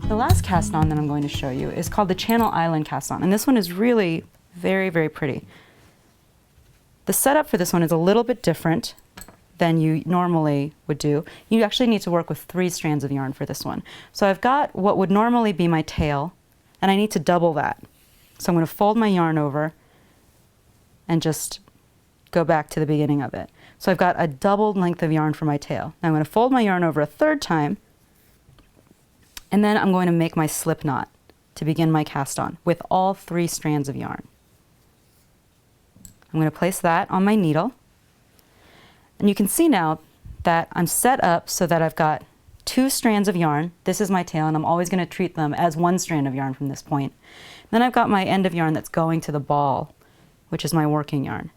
The last cast on that I'm going to show you is called the Channel Island cast on, and this one is really very, very pretty. The setup for this one is a little bit different than you normally would do. You actually need to work with 3 strands of yarn for this one. So I've got what would normally be my tail, and I need to double that. So I'm going to fold my yarn over and just go back to the beginning of it. So I've got a doubled length of yarn for my tail. Now I'm going to fold my yarn over a 3rd time, and then I'm going to make my slip knot to begin my cast on with all 3 strands of yarn. I'm going to place that on my needle. And you can see now that I'm set up so that I've got 2 strands of yarn. This is my tail, and I'm always going to treat them as 1 strand of yarn from this point. Then I've got my end of yarn that's going to the ball, which is my working yarn.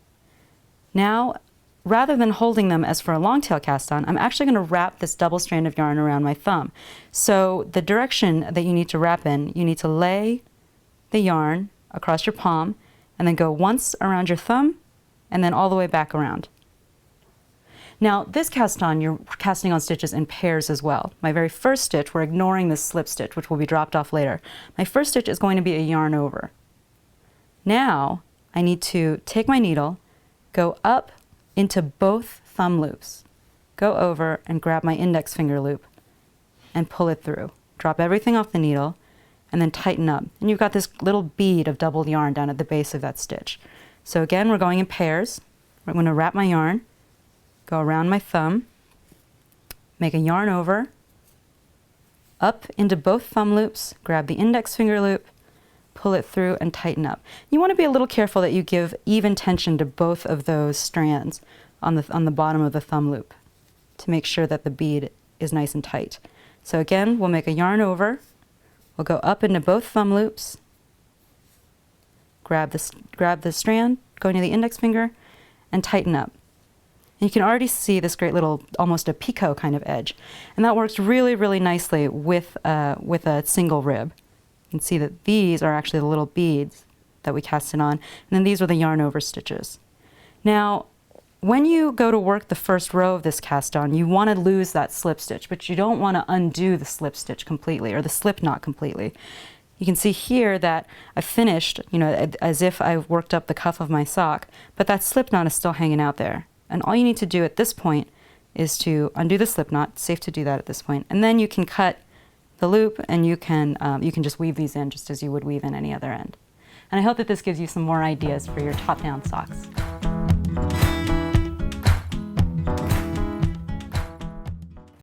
Now, rather than holding them as for a long tail cast on, I'm actually going to wrap this double strand of yarn around my thumb. So the direction that you need to wrap in, you need to lay the yarn across your palm and then go once around your thumb and then all the way back around. Now this cast on, you're casting on stitches in pairs as well. My very first stitch, we're ignoring this slip stitch, which will be dropped off later. My first stitch is going to be a yarn over. Now I need to take my needle, go up into both thumb loops, go over and grab my index finger loop and pull it through. Drop everything off the needle and then tighten up. And you've got this little bead of doubled yarn down at the base of that stitch. So again, we're going in pairs. I'm going to wrap my yarn, go around my thumb, make a yarn over, up into both thumb loops, grab the index finger loop, pull it through and tighten up. You want to be a little careful that you give even tension to both of those strands on the bottom of the thumb loop to make sure that the bead is nice and tight. So again, we'll make a yarn over, we'll go up into both thumb loops, grab the strand, go into the index finger, and tighten up. And you can already see this great little, almost a picot kind of edge. And that works really, really nicely with a single rib. You can see that these are actually the little beads that we casted on, and then these are the yarn over stitches. Now, when you go to work the first row of this cast on, you want to lose that slip stitch, but you don't want to undo the slip stitch completely, or the slip knot completely. You can see here that I finished, as if I worked up the cuff of my sock, but that slip knot is still hanging out there. And all you need to do at this point is to undo the slip knot. It's safe to do that at this point. And then you can cut the loop, and you can just weave these in just as you would weave in any other end. And I hope that this gives you some more ideas for your top-down socks.